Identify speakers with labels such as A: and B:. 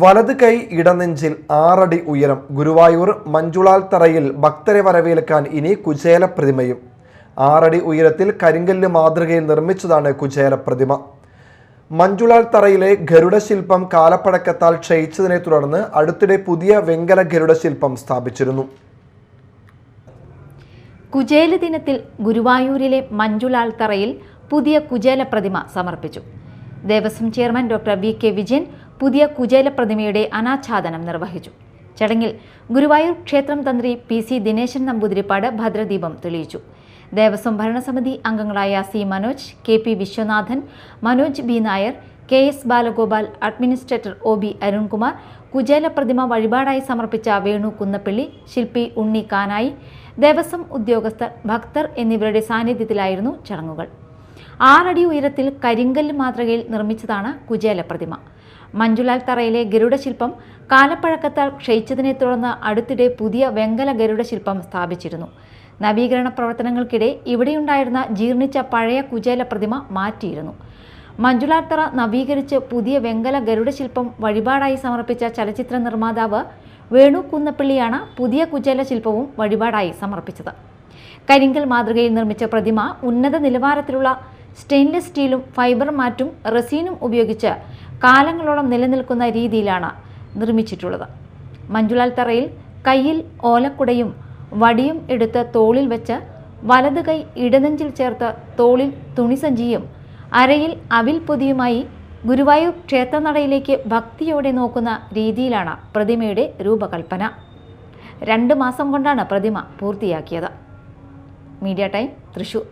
A: വലത് കൈ ഇടനെഞ്ചിൽ 6 അടി ഉയരം. ഗുരുവായൂർ മഞ്ജുളാൽ തറയിൽ ഭക്തരെ വരവേൽക്കാൻ ഇനി കുചേല പ്രതിമയും. 6 അടി ഉയരത്തിൽ കരിങ്കല്ല് മാതൃകയിൽ നിർമ്മിച്ചതാണ് കുചേല പ്രതിമ. മഞ്ജുളാൽ തറയിലെ ഗരുഡശില്പം കാലപ്പഴക്കത്താൽ ക്ഷയിച്ചതിനെ തുടർന്ന് അടുത്തിടെ പുതിയ വെങ്കല ഗരുഡശില്പം സ്ഥാപിച്ചിരുന്നു.
B: കുചേല ദിനത്തിൽ ഗുരുവായൂരിലെ മഞ്ജുളാൽ തറയിൽ പുതിയ കുചേല പ്രതിമ സമർപ്പിച്ചു. Devaswom chairman doctor VK. Vijayan പുതിയ കുചേല പ്രതിമയുടെ അനാച്ഛാദനം നിർവഹിച്ചു. ചടങ്ങിൽ ഗുരുവായൂർ ക്ഷേത്രം തന്ത്രി പി.സി. ദിനേശൻ നമ്പൂതിരിപ്പാട് ഭദ്രദീപം തെളിയിച്ചു. ദേവസ്വം ഭരണസമിതി അംഗങ്ങളായ C. Manoj, K P. Viswanathan, Manoj B. Nair, K S. Balagopal, administrator O B. Arunkumar, Kuchela പ്രതിമ വഴിപാടായി സമർപ്പിച്ച വേണു കുന്നപ്പള്ളി, ശില്പി ഉണ്ണി കാനായി, ദേവസ്വം ഉദ്യോഗസ്ഥർ, ഭക്തർ എന്നിവരുടെ സാന്നിധ്യത്തിലായിരുന്നു ചടങ്ങുകൾ. 6 അടി ഉയരത്തിൽ കരിങ്കല്ല് മാതൃകയിൽ നിർമ്മിച്ചതാണ് കുചേല പ്രതിമ. മഞ്ജുളാൽ തറയിലെ ഗരുഡശില്പം കാലപ്പഴക്കത്താൽ ക്ഷയിച്ചതിനെ തുടർന്ന് അടുത്തിടെ പുതിയ വെങ്കല ഗരുഡശില്പം സ്ഥാപിച്ചിരുന്നു. നവീകരണ പ്രവർത്തനങ്ങൾക്കിടെ ഇവിടെയുണ്ടായിരുന്ന ജീർണിച്ച പഴയ കുചേല പ്രതിമ മാറ്റിയിരുന്നു. മഞ്ജുളാൽ തറ നവീകരിച്ച് പുതിയ വെങ്കല ഗരുഡശില്പം വഴിപാടായി സമർപ്പിച്ച ചലച്ചിത്ര നിർമ്മാതാവ് വേണു കുന്നപ്പള്ളിയാണ് പുതിയ കുചേല ശില്പവും വഴിപാടായി സമർപ്പിച്ചത്. കരിങ്കൽ മാതൃകയിൽ നിർമ്മിച്ച പ്രതിമ ഉന്നത നിലവാരത്തിലുള്ള സ്റ്റെയിൻലെസ് സ്റ്റീലും ഫൈബർ മാറ്റും റെസീനും ഉപയോഗിച്ച് കാലങ്ങളോളം നിലനിൽക്കുന്ന രീതിയിലാണ് നിർമ്മിച്ചിട്ടുള്ളത്. മഞ്ജുളാൽ തറയിൽ കയ്യിൽ ഓലക്കുടയും വടിയും എടുത്ത് തോളിൽ വെച്ച് വലത് കൈ ഇടനെഞ്ചിൽ ചേർത്ത് തോളിൽ തുണിസഞ്ചിയും അരയിൽ അവിൽ പൊതിയുമായി ഗുരുവായൂർ ക്ഷേത്രനടയിലേക്ക് ഭക്തിയോടെ നോക്കുന്ന രീതിയിലാണ് പ്രതിമയുടെ രൂപകൽപ്പന. 2 മാസം കൊണ്ടാണ് പ്രതിമ പൂർത്തിയാക്കിയത്. Media time, Thrissur.